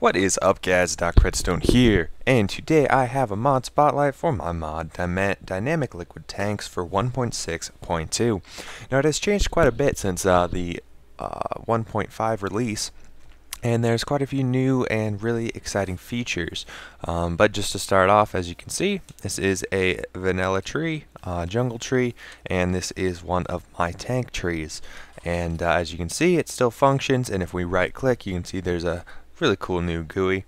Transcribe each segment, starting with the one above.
What is up, guys? DocRedstone here, and today I have a mod spotlight for my mod Dynamic Liquid Tanks for 1.6.2. Now it has changed quite a bit since the 1.5 release, and there's quite a few new and really exciting features. But just to start off, as you can see, this is a vanilla tree, jungle tree, and this is one of my tank trees. And as you can see, it still functions, and if we right click, you can see there's a really cool new GUI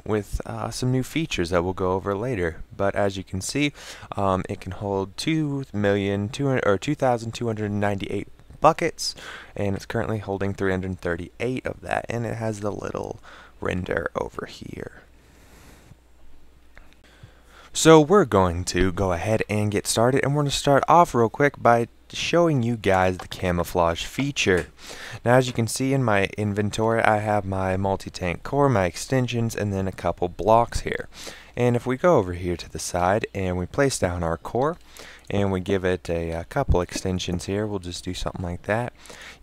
with some new features that we'll go over later. But as you can see, it can hold 2,298 buckets, and it's currently holding 338 of that, and it has the little render over here. So we're going to go ahead and get started, and we're going to start off real quick by showing you guys the camouflage feature. Now, as you can see in my inventory, I have my multi-tank core, my extensions, and then a couple blocks here. And if we go over here to the side and we place down our core and we give it a couple extensions here, we'll just do something like that.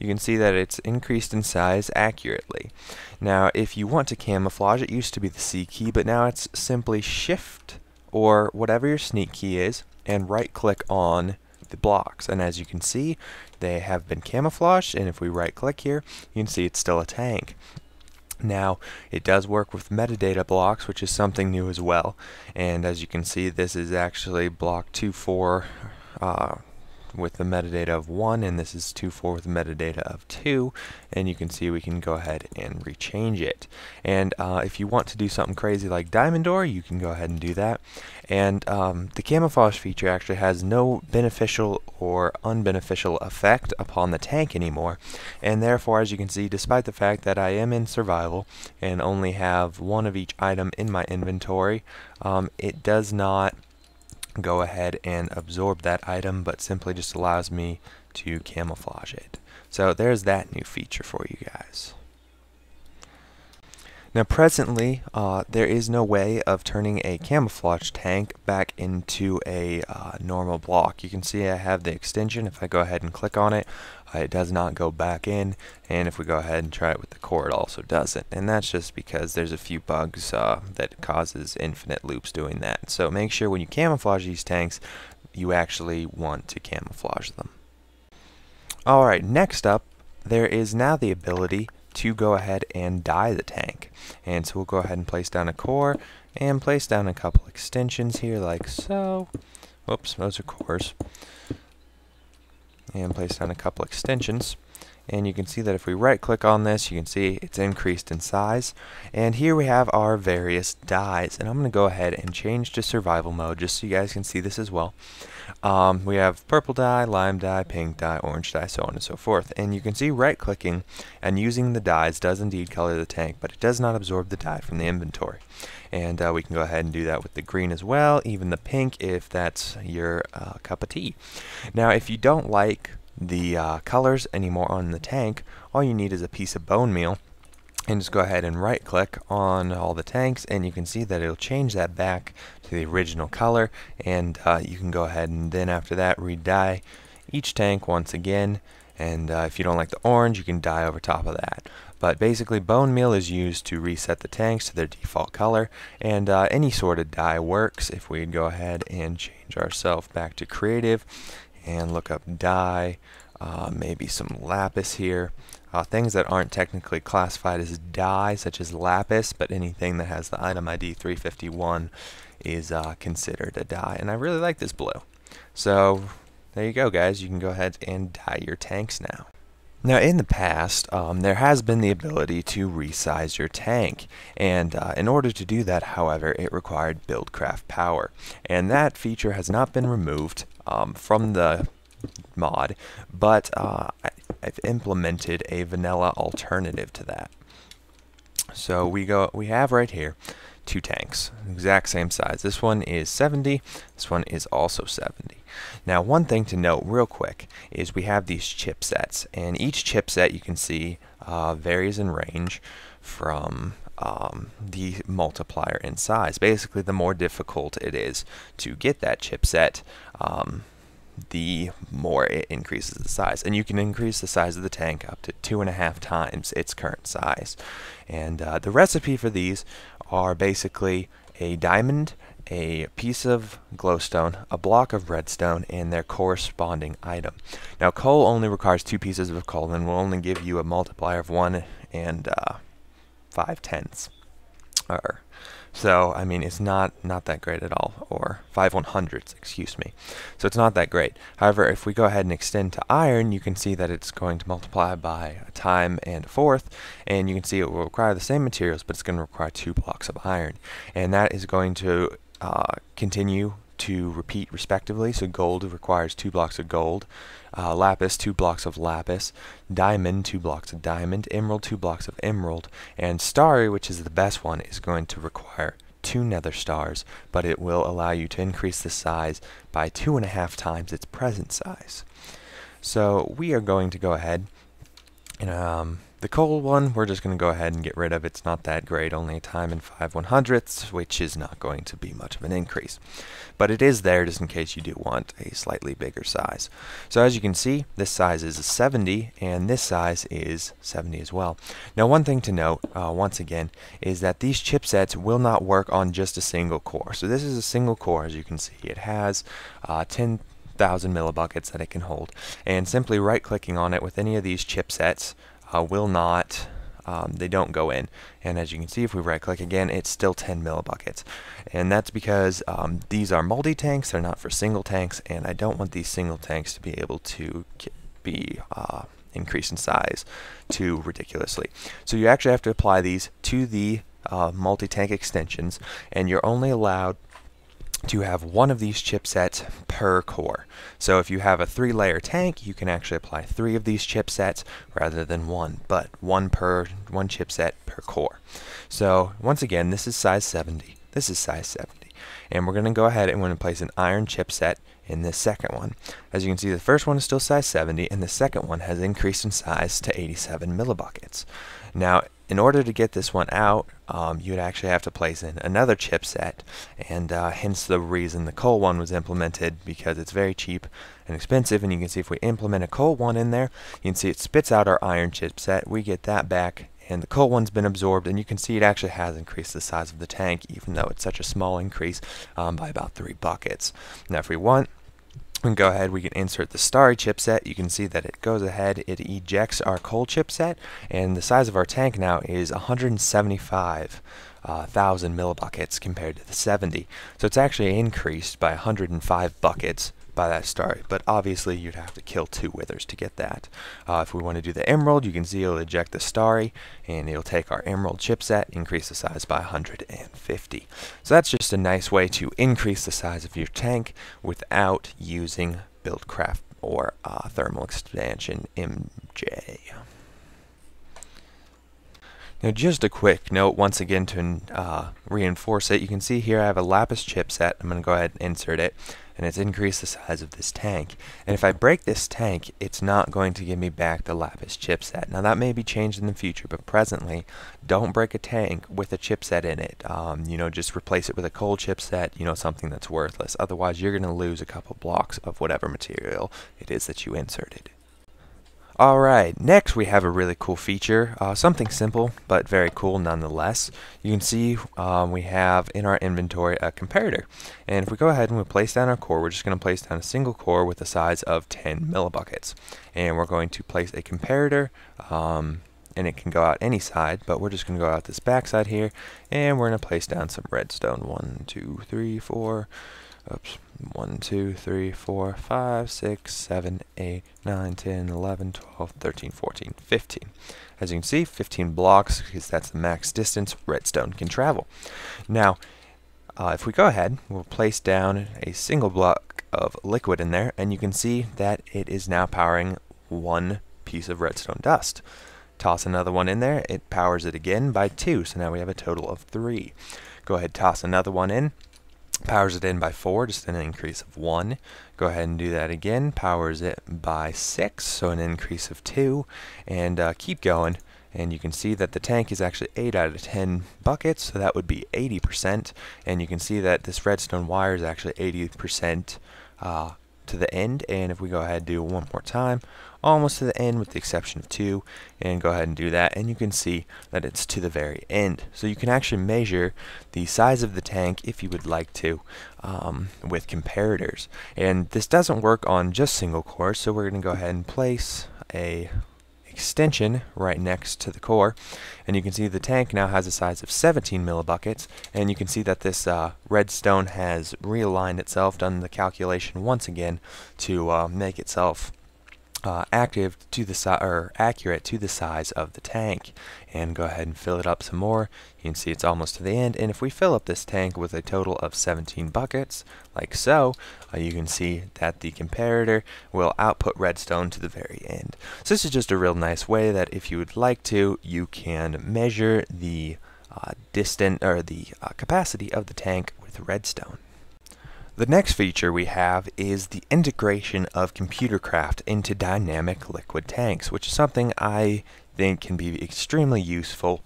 You can see that it's increased in size accurately. Now, if you want to camouflage, it used to be the C key, but now it's simply Shift or whatever your sneak key is and right click on the blocks, and as you can see, they have been camouflaged, and if we right click here, you can see it's still a tank. Now, it does work with metadata blocks, which is something new as well, and as you can see, this is actually block 2.4 with the metadata of 1, and this is 2.4 with the metadata of 2, and you can see we can go ahead and rechange it. And if you want to do something crazy like diamond ore, you can go ahead and do that. And the camouflage feature actually has no beneficial or unbeneficial effect upon the tank anymore, and therefore, as you can see, despite the fact that I am in survival and only have one of each item in my inventory, it does not go ahead and absorb that item, but simply just allows me to camouflage it. So there's that new feature for you guys. Now presently, there is no way of turning a camouflage tank back into a normal block. You can see I have the extension. If I go ahead and click on it, it does not go back in, and if we go ahead and try it with the core, it also doesn't. And that's just because there's a few bugs that causes infinite loops doing that. So make sure when you camouflage these tanks, you actually want to camouflage them. Alright, next up, there is now the ability to go ahead and dye the tank. And so we'll go ahead and place down a core and place down a couple extensions here like so. Whoops, those are cores. And place down a couple extensions. And you can see that if we right click on this, you can see it's increased in size. And here we have our various dyes, and I'm going to go ahead and change to survival mode just so you guys can see this as well. We have purple dye, lime dye, pink dye, orange dye, so on and so forth. And you can see right clicking and using the dyes does indeed color the tank, but it does not absorb the dye from the inventory. And we can go ahead and do that with the green as well, even the pink if that's your cup of tea. Now, if you don't like the colors anymore on the tank, all you need is a piece of bone meal, and just go ahead and right click on all the tanks, and you can see that it'll change that back to the original color, and you can go ahead and then after that re-dye each tank once again. And if you don't like the orange, you can dye over top of that. But basically, bone meal is used to reset the tanks to their default color, and any sort of dye works. If we go ahead and change ourselves back to creative and look up dye, maybe some lapis here, things that aren't technically classified as dye, such as lapis, but anything that has the item ID 351 is considered a dye. And I really like this blue. So there you go, guys. You can go ahead and dye your tanks now. Now, in the past, there has been the ability to resize your tank, and in order to do that, however, it required Buildcraft power, and that feature has not been removed from the mod, but I've implemented a vanilla alternative to that. So we have right here two tanks, exact same size. This one is 70, this one is also 70. Now, one thing to note real quick is we have these chipsets, and each chipset you can see varies in range from the multiplier in size. Basically, the more difficult it is to get that chipset, the more it increases the size. And you can increase the size of the tank up to 2.5 times its current size. And the recipe for these are basically a diamond, a piece of glowstone, a block of redstone, and their corresponding item. Now coal only requires 2 pieces of coal and will only give you a multiplier of 1 and 5/10. So, I mean, it's not that great at all, or 5/100ths, excuse me. So it's not that great. However, if we go ahead and extend to iron, you can see that it's going to multiply by a time and a fourth, and you can see it will require the same materials, but it's going to require 2 blocks of iron. And that is going to continue to repeat respectively. So gold requires 2 blocks of gold, lapis 2 blocks of lapis, diamond 2 blocks of diamond, emerald 2 blocks of emerald, and starry, which is the best one, is going to require 2 nether stars, but it will allow you to increase the size by 2.5 times its present size. So we are going to go ahead and the coal one, we're just going to go ahead and get rid of. It's not that great, only a time and 5/100ths, which is not going to be much of an increase. But it is there just in case you do want a slightly bigger size. So as you can see, this size is 70, and this size is 70 as well. Now one thing to note, once again, is that these chipsets will not work on just a single core. So this is a single core, as you can see. It has 10,000 millibuckets that it can hold, and simply right clicking on it with any of these chipsets will not, they don't go in. And as you can see, if we right click again, it's still 10 millibuckets. And that's because these are multi-tanks, they're not for single tanks, and I don't want these single tanks to be able to be increased in size too ridiculously. So you actually have to apply these to the multi-tank extensions, and you're only allowed to have one of these chipsets per core. So if you have a 3-layer tank, you can actually apply 3 of these chipsets rather than 1, but one chipset per core. So once again, this is size 70, this is size 70, and we're going to go ahead and we're going to place an iron chipset in this second one. As you can see, the first one is still size 70, and the second one has increased in size to 87 millibuckets. Now, in order to get this one out, you would actually have to place in another chipset, and hence the reason the coal one was implemented, because it's very cheap and expensive. And you can see if we implement a coal one in there, you can see it spits out our iron chipset. We get that back, and the coal one's been absorbed, and you can see it actually has increased the size of the tank, even though it's such a small increase, by about 3 buckets. Now if we want, we can go ahead, we can insert the starry chipset. You can see that it goes ahead, it ejects our coal chipset, and the size of our tank now is 175,000 millibuckets compared to the 70. So it's actually increased by 105 buckets by that starry, but obviously you'd have to kill 2 withers to get that. If we want to do the emerald, you can see it'll eject the starry, and it'll take our emerald chipset, increase the size by 150. So that's just a nice way to increase the size of your tank without using Buildcraft or thermal expansion MJ. Now just a quick note once again to reinforce it, you can see here I have a lapis chipset. I'm going to go ahead and insert it, and it's increased the size of this tank. And if I break this tank, it's not going to give me back the lapis chipset. Now that may be changed in the future, but presently, don't break a tank with a chipset in it. You know, just replace it with a coal chipset, you know, something that's worthless. Otherwise, you're going to lose a couple blocks of whatever material it is that you inserted. Alright, next we have a really cool feature, something simple but very cool nonetheless. You can see we have in our inventory a comparator, and if we go ahead and we place down our core, we're just going to place down a single core with a size of 10 millibuckets, and we're going to place a comparator, and it can go out any side, but we're just going to go out this back side here, and we're going to place down some redstone. 1, 2, 3, 4, oops, 1, 2, 3, 4, 5, 6, 7, 8, 9, 10, 11, 12, 13, 14, 15. As you can see, 15 blocks, because that's the max distance redstone can travel. Now, if we go ahead, we'll place down a single block of liquid in there, and you can see that it is now powering 1 piece of redstone dust. Toss another one in there, it powers it again by 2, so now we have a total of 3. Go ahead, toss another one in. Powers it in by 4, just an increase of 1. Go ahead and do that again. Powers it by 6, so an increase of 2. And keep going. And you can see that the tank is actually 8 out of 10 buckets, so that would be 80%. And you can see that this redstone wire is actually 80% to the end, and if we go ahead and do it one more time, almost to the end with the exception of 2, and go ahead and do that, and you can see that it's to the very end. So you can actually measure the size of the tank if you would like to with comparators. And this doesn't work on just single cores, so we're going to go ahead and place a extension right next to the core, and you can see the tank now has a size of 17 millibuckets, and you can see that this redstone has realigned itself, done the calculation once again to make itself accurate to the size of the tank. And go ahead and fill it up some more. You can see it's almost to the end, and if we fill up this tank with a total of 17 buckets like so, you can see that the comparator will output redstone to the very end. So this is just a real nice way that if you would like to, you can measure the capacity of the tank with redstone. The next feature we have is the integration of Computercraft into dynamic liquid tanks, which is something I think can be extremely useful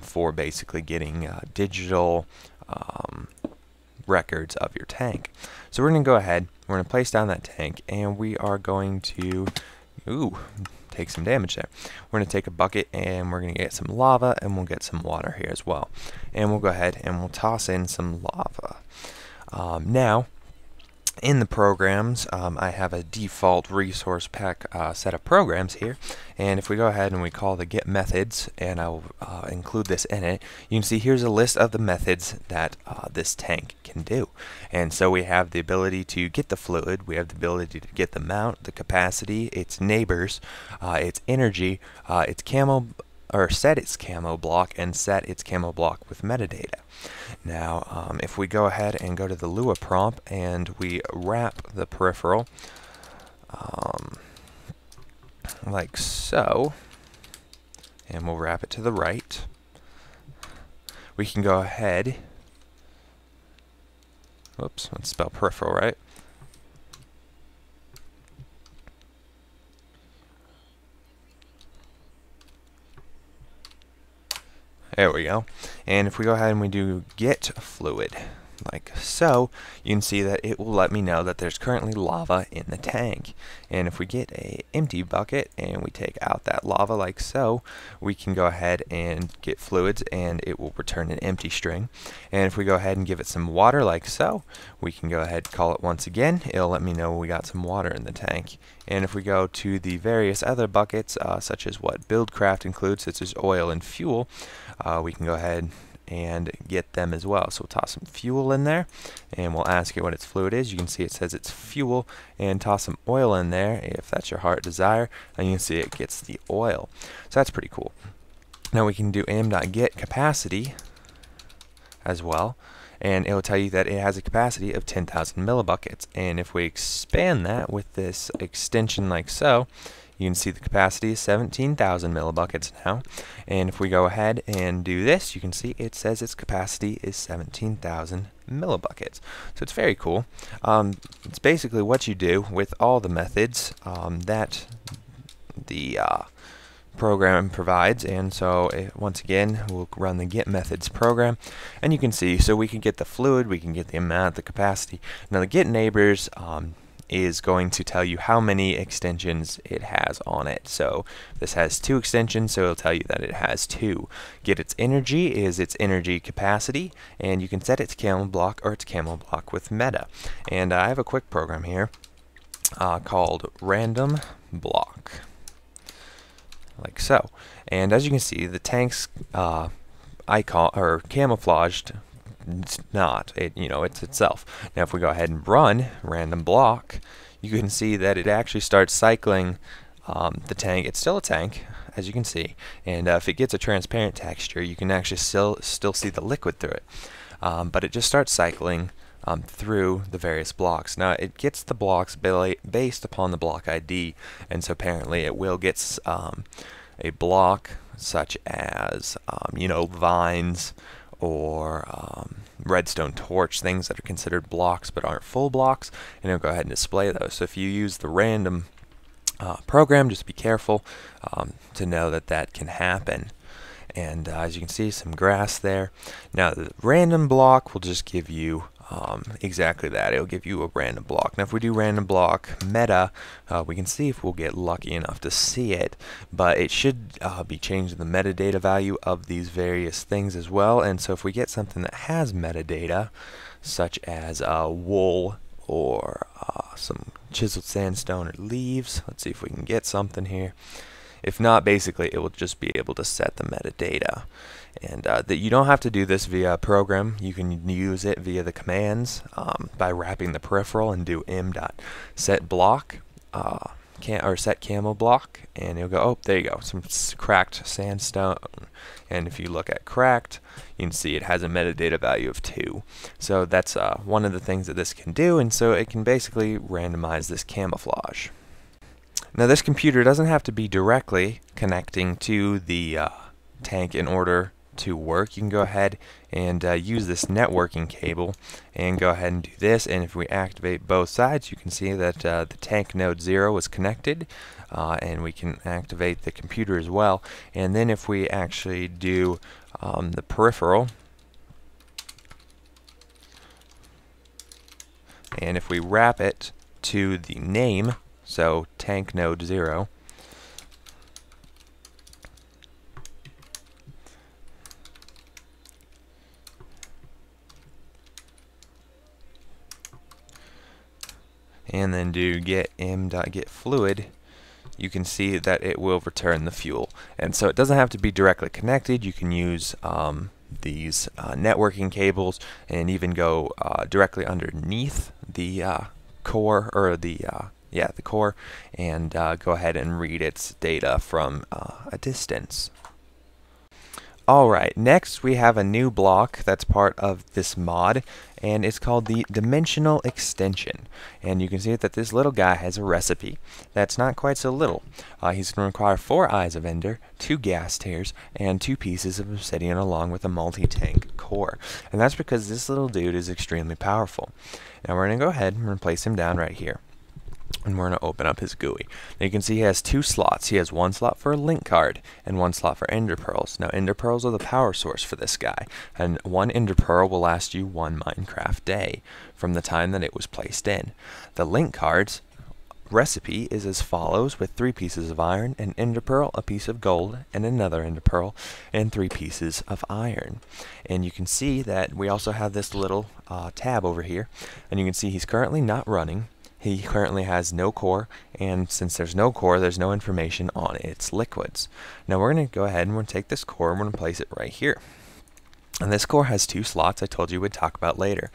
for basically getting digital records of your tank. So we're going to go ahead, we're going to place down that tank, and we are going to take some damage there. We're going to take a bucket, and we're going to get some lava, and we'll get some water here as well. And we'll go ahead and we'll toss in some lava. Now, in the programs, I have a default resource pack set of programs here, and if we go ahead and we call the get methods, and I'll include this in it, you can see here's a list of the methods that this tank can do. And so we have the ability to get the fluid, we have the ability to get the mount, the capacity, its neighbors, its energy, its set its camo block, and set its camo block with metadata. Now, if we go ahead and go to the Lua prompt and we wrap the peripheral like so, and we'll wrap it to the right, we can go ahead, whoops, let's spell peripheral right. There we go. And if we go ahead and we do get fluid, like so, you can see that it will let me know that there's currently lava in the tank. And if we get an empty bucket and we take out that lava like so, we can go ahead and get fluids, and it will return an empty string. And if we go ahead and give it some water like so, we can go ahead and call it once again. It'll let me know we got some water in the tank. And if we go to the various other buckets, such as what Buildcraft includes, such as oil and fuel, we can go ahead and get them as well. So we'll toss some fuel in there, and we'll ask it what its fluid is. You can see it says it's fuel, and toss some oil in there if that's your heart desire, and you can see it gets the oil. So that's pretty cool. Now we can do am.get capacity as well, and it will tell you that it has a capacity of 10,000 millibuckets. And if we expand that with this extension like so, you can see the capacity is 17,000 millibuckets now. And if we go ahead and do this, you can see it says its capacity is 17,000 millibuckets. So it's very cool. It's basically what you do with all the methods that the program provides. And so once again, we'll run the get methods program, and you can see, so we can get the fluid, we can get the amount, the capacity. Now the get neighbors is going to tell you how many extensions it has on it. So this has 2 extensions, so it'll tell you that it has 2. Get its energy is its energy capacity, and you can set its camo block or its camo block with meta. And I have a quick program here called random block, like so. And as you can see, the tank's icon or camouflaged. It's not. It's itself. Now if we go ahead and run random block, you can see that it actually starts cycling the tank. It's still a tank, as you can see, and if it gets a transparent texture, you can actually still see the liquid through it. But it just starts cycling through the various blocks. Now it gets the blocks based upon the block ID, and so apparently it will get a block such as vines or redstone torch, things that are considered blocks but aren't full blocks, and it'll go ahead and display those. So if you use the random program, just be careful to know that that can happen. And as you can see, some grass there. Now the random block will just give you exactly that. It'll give you a random block. Now if we do random block meta, we can see if we'll get lucky enough to see it, but it should be changing the metadata value of these various things as well. And so if we get something that has metadata, such as wool or some chiseled sandstone or leaves, let's see if we can get something here. If not, basically it will just be able to set the metadata. And that you don't have to do this via a program. You can use it via the commands by wrapping the peripheral and do m.setBlock or set camo block, and it'll go, oh, there you go, some cracked sandstone. And if you look at cracked, you can see it has a metadata value of 2. So that's one of the things that this can do, and so it can basically randomize this camouflage. Now this computer doesn't have to be directly connecting to the tank in order to work. You can go ahead and use this networking cable and go ahead and do this, and if we activate both sides, you can see that the tank node 0 is connected, and we can activate the computer as well. And then if we actually do the peripheral, and if we wrap it to the name, so tank node 0, and then do get m.getFluid, you can see that it will return the fuel. And so it doesn't have to be directly connected. You can use these networking cables and even go directly underneath the core, or the core, and go ahead and read its data from a distance. Alright, next we have a new block that's part of this mod, and it's called the dimensional extension. And you can see that this little guy has a recipe that's not quite so little. He's going to require 4 eyes of ender, 2 gas tears, and 2 pieces of obsidian along with a multi-tank core. And that's because this little dude is extremely powerful. Now we're going to go ahead and we're going to place him down right here, and we're going to open up his GUI. Now you can see he has 2 slots. He has 1 slot for a link card and 1 slot for ender pearls. Now ender pearls are the power source for this guy, and 1 ender pearl will last you 1 Minecraft day from the time that it was placed in. The link card's recipe is as follows, with 3 pieces of iron, an ender pearl, a piece of gold, and another ender pearl, and 3 pieces of iron. And you can see that we also have this little tab over here, and you can see he's currently not running. He currently has no core, and since there's no core, there's no information on its liquids. Now we're going to go ahead and we're going to take this core and we're going to place it right here. And this core has 2 slots I told you we'd talk about later.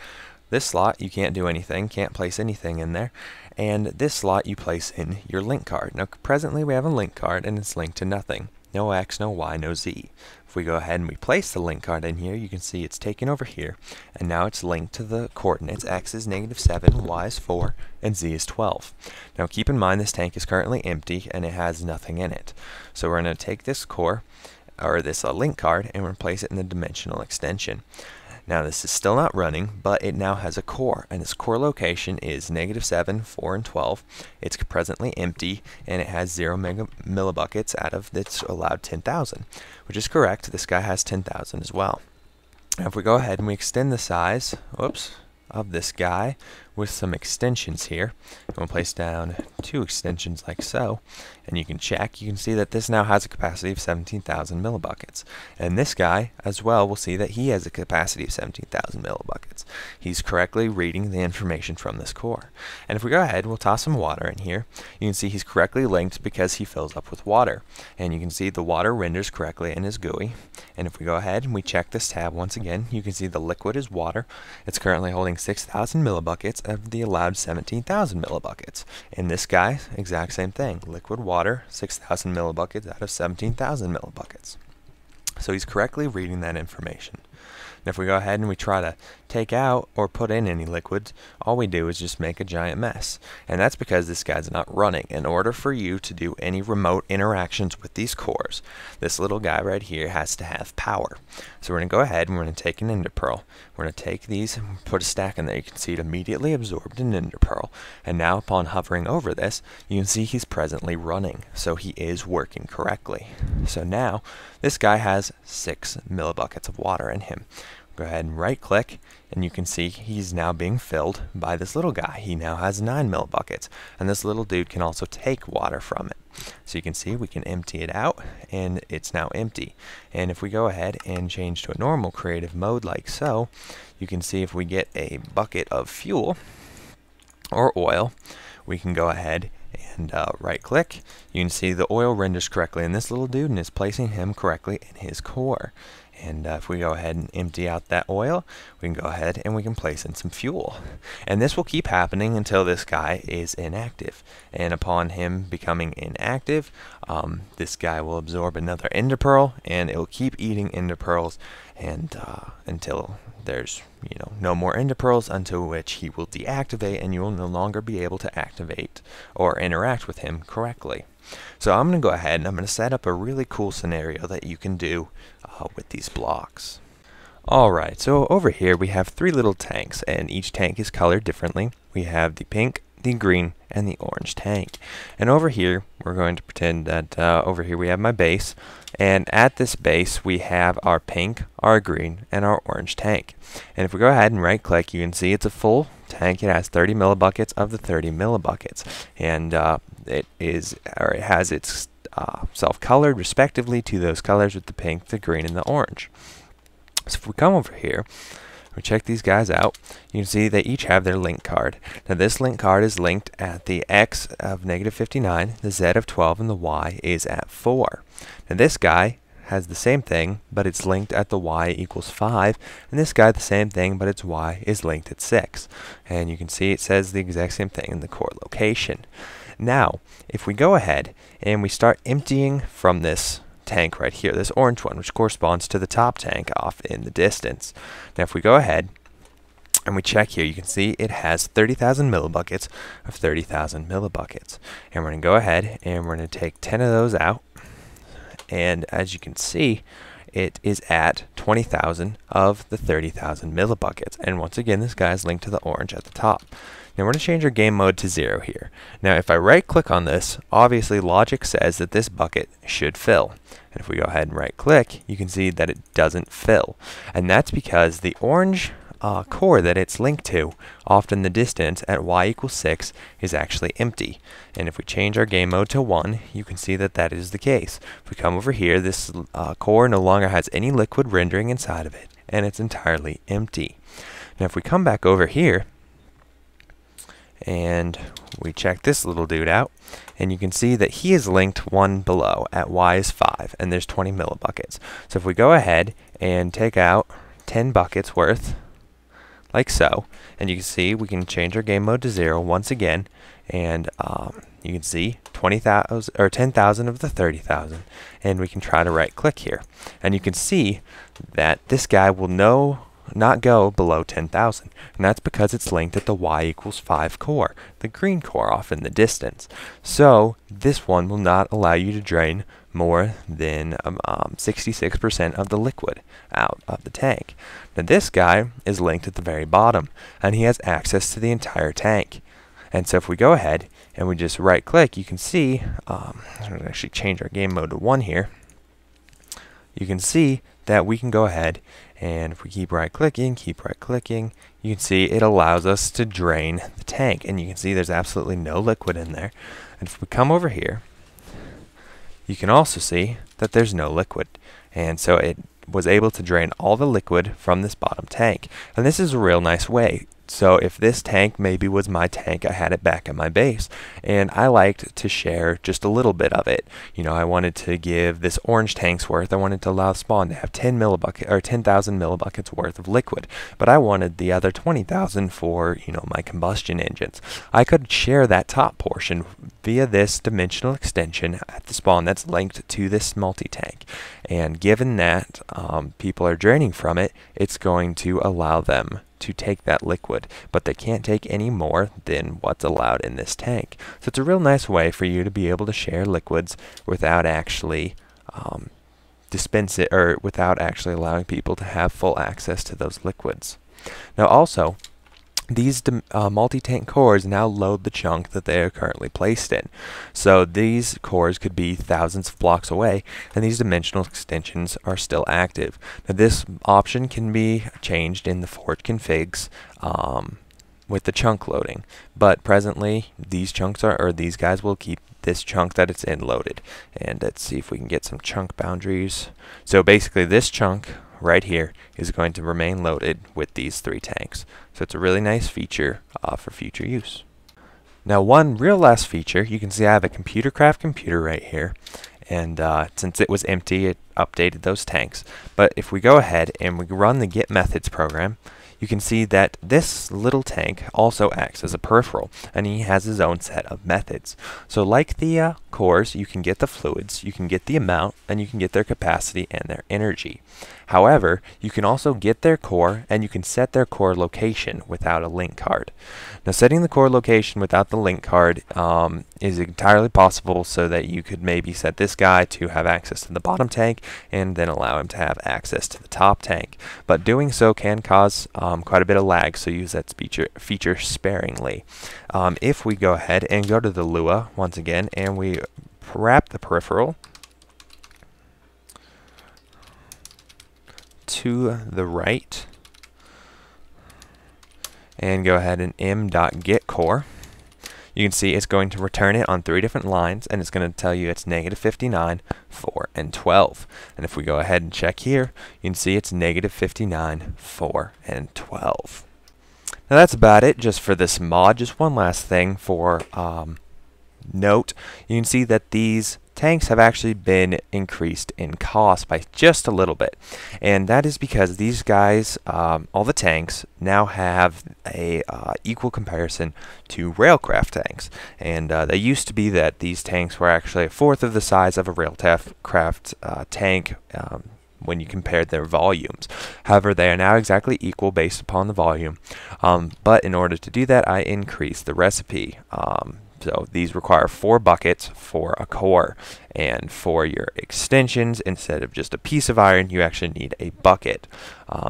This slot, you can't do anything, can't place anything in there. And this slot, you place in your link card. Now presently we have a link card and it's linked to nothing. No X, no Y, no Z. If we go ahead and we place the link card in here, you can see it's taken over here, and now it's linked to the coordinates. X is -7, Y is 4, and Z is 12. Now keep in mind this tank is currently empty and it has nothing in it. So we're going to take this core, or this link card, and we're going to place it in the dimensional extension. Now this is still not running, but it now has a core, and its core location is -7, 4, and 12. It's presently empty, and it has 0 millibuckets out of its allowed 10,000, which is correct. This guy has 10,000 as well. Now if we go ahead and we extend the size, of this guy with some extensions here, and we'll place down 2 extensions like so, and you can check, you can see that this now has a capacity of 17,000 millibuckets. And this guy as well, we'll see that he has a capacity of 17,000 millibuckets. He's correctly reading the information from this core. And if we go ahead, we'll toss some water in here, you can see he's correctly linked because he fills up with water. And you can see the water renders correctly in his GUI. And if we go ahead and we check this tab once again, you can see the liquid is water. It's currently holding 6,000 millibuckets of the allowed 17,000 millibuckets. And this guy, exact same thing. Liquid water, 6,000 millibuckets out of 17,000 millibuckets. So he's correctly reading that information. And if we go ahead and we try to take out or put in any liquids, all we do is just make a giant mess. And that's because this guy's not running. In order for you to do any remote interactions with these cores, this little guy right here has to have power. So we're going to go ahead and we're going to take an ender pearl. We're going to take these and put a stack in there. You can see it immediately absorbed an ender pearl. And now upon hovering over this, you can see he's presently running. So he is working correctly. So now this guy has 6 millibuckets of water in him. Go ahead and right click, and you can see he's now being filled by this little guy. He now has 9 millibuckets, and this little dude can also take water from it. So you can see we can empty it out, and it's now empty. And if we go ahead and change to a normal creative mode like so, you can see if we get a bucket of fuel or oil, we can go ahead and right click. You can see the oil renders correctly in this little dude and is placing him correctly in his core. And if we go ahead and empty out that oil, we can go ahead and we can place in some fuel. And this will keep happening until this guy is inactive. And upon him becoming inactive, this guy will absorb another ender pearl, and it will keep eating ender pearls and until there's no more ender pearls, until which he will deactivate and you will no longer be able to activate or interact with him correctly. So I'm going to go ahead and I'm going to set up a really cool scenario that you can do with these blocks. Alright, so over here we have 3 little tanks, and each tank is colored differently. We have the pink, the green, and the orange tank. And over here we're going to pretend that over here we have my base, and at this base we have our pink, our green, and our orange tank. And if we go ahead and right click, you can see it's a full tank. It has 30 millibuckets of the 30 millibuckets, and it has its self-colored respectively to those colors with the pink, the green, and the orange. So if we come over here, we check these guys out, you can see they each have their link card. Now this link card is linked at the X of -59, the Z of 12, and the Y is at 4. Now this guy has the same thing, but it's linked at the Y equals 5, and this guy the same thing, but its Y is linked at 6. And you can see it says the exact same thing in the core location. Now, if we go ahead and we start emptying from this tank right here, this orange one, which corresponds to the top tank off in the distance. Now, if we go ahead and we check here, you can see it has 30,000 millibuckets of 30,000 millibuckets. And we're going to go ahead and we're going to take 10 of those out. And as you can see, it is at 20,000 of the 30,000 millibuckets. And once again, this guy is linked to the orange at the top. Now we're going to change our game mode to 0 here. Now if I right click on this, obviously logic says that this bucket should fill. And if we go ahead and right click, you can see that it doesn't fill. And that's because the orange core that it's linked to off in the distance at Y equals 6 is actually empty. And if we change our game mode to 1, you can see that that is the case. If we come over here, this core no longer has any liquid rendering inside of it, and it's entirely empty. Now if we come back over here, and we check this little dude out, and you can see that he is linked 1 below at Y is 5, and there's 20 millibuckets. So if we go ahead and take out 10 buckets worth, like so, and you can see we can change our game mode to 0 once again, and you can see 20,000 or 10,000 of the 30,000, and we can try to right click here, and you can see that this guy will not go below 10,000, and that's because it's linked at the Y equals 5 core, the green core off in the distance. So this one will not allow you to drain more than 66% of the liquid out of the tank. Now this guy is linked at the very bottom, and he has access to the entire tank. And so if we go ahead and we just right click, you can see, I'm going to actually change our game mode to 1 here. You can see that we can go ahead, and if we keep right clicking, you can see it allows us to drain the tank, and you can see there's absolutely no liquid in there. And if we come over here, you can also see that there's no liquid, and so it was able to drain all the liquid from this bottom tank. And this is a real nice way. So if this tank maybe was my tank, I had it back at my base, and I liked to share just a little bit of it. I wanted to give this orange tank's worth, I wanted to allow spawn to have 10,000 millibuckets worth of liquid, but I wanted the other 20,000 for, my combustion engines. I could share that top portion via this dimensional extension at the spawn that's linked to this multi-tank. And given that people are draining from it, it's going to allow them to take that liquid, but they can't take any more than what's allowed in this tank. So it's a real nice way for you to be able to share liquids without actually dispense it, or without actually allowing people to have full access to those liquids. Now also, these multi-tank cores now load the chunk that they are currently placed in. So these cores could be thousands of blocks away, and these dimensional extensions are still active. Now this option can be changed in the forge configs with the chunk loading, but presently these guys will keep this chunk that it's in loaded. And let's see if we can get some chunk boundaries. So basically this chunk right here is going to remain loaded with these 3 tanks. So it's a really nice feature for future use. Now one real last feature, you can see I have a Computercraft computer right here, and since it was empty it updated those tanks. But if we go ahead and we run the get methods program, you can see that this little tank also acts as a peripheral, and he has his own set of methods. So like the cores, you can get the fluids, you can get the amount, and you can get their capacity and their energy. However, you can also get their core, and you can set their core location without a link card. Now setting the core location without the link card is entirely possible, so that you could maybe set this guy to have access to the bottom tank and then allow him to have access to the top tank. But doing so can cause quite a bit of lag, so use that feature sparingly. If we go ahead and go to the Lua once again, and we wrap the peripheral to the right, and go ahead and m.getCore, you can see it's going to return it on 3 different lines, and it's going to tell you it's -59, 4, and 12. And if we go ahead and check here, you can see it's -59, 4, and 12. Now that's about it just for this mod. Just one last thing for note. You can see that these tanks have actually been increased in cost by just a little bit, and that is because these guys, all the tanks, now have a equal comparison to railcraft tanks. And they used to be that these tanks were actually 1/4 of the size of a railcraft tank when you compared their volumes. However, they are now exactly equal based upon the volume, but in order to do that, I increased the recipe. So these require 4 buckets for a core, and for your extensions, instead of just a piece of iron, you actually need a bucket.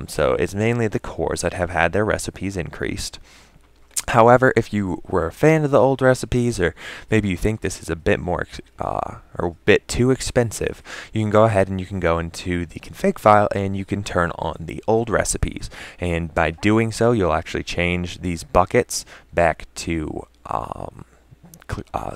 So it's mainly the cores that have had their recipes increased. However, if you were a fan of the old recipes, or maybe you think this is a bit more or a bit too expensive, you can go ahead and you can go into the config file and you can turn on the old recipes. And by doing so, you'll actually change these buckets back to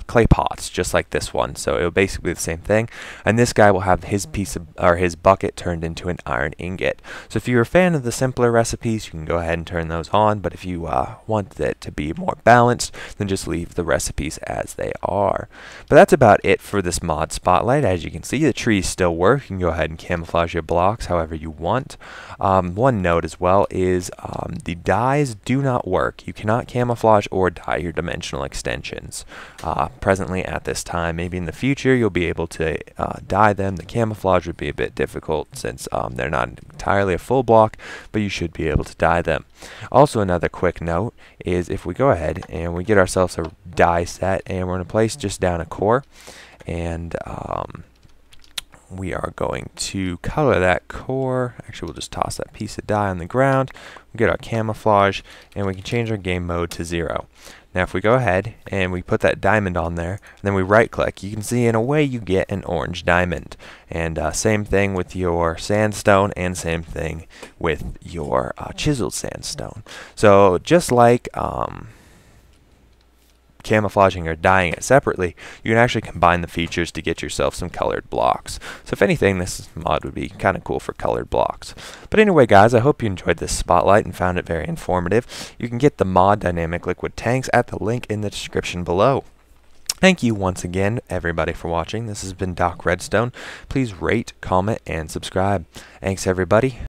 clay pots, just like this one. So it'll basically be the same thing, and this guy will have his his bucket turned into an iron ingot. So if you're a fan of the simpler recipes, you can go ahead and turn those on, but if you want it to be more balanced, then just leave the recipes as they are. But that's about it for this mod spotlight. As you can see, the trees still work. You can go ahead and camouflage your blocks however you want. One note as well is the dyes do not work. You cannot camouflage or dye your dimensional extensions. Presently at this time. Maybe in the future you'll be able to dye them. The camouflage would be a bit difficult since they're not entirely a full block, but you should be able to dye them. Also, another quick note is if we go ahead and we get ourselves a dye set, and we're going to place just down a core, and we are going to color that core. Actually, we'll just toss that piece of dye on the ground. We'll get our camouflage, and we can change our game mode to 0. Now if we go ahead and we put that diamond on there, and then we right click, you can see in a way you get an orange diamond. And same thing with your sandstone, and same thing with your chiseled sandstone. So just like camouflaging or dyeing it separately, you can actually combine the features to get yourself some colored blocks. So if anything, this mod would be kind of cool for colored blocks. But anyway guys, I hope you enjoyed this spotlight and found it very informative. You can get the mod Dynamic Liquid Tanks at the link in the description below. Thank you once again everybody for watching. This has been DocRedstone. Please rate, comment, and subscribe. Thanks everybody.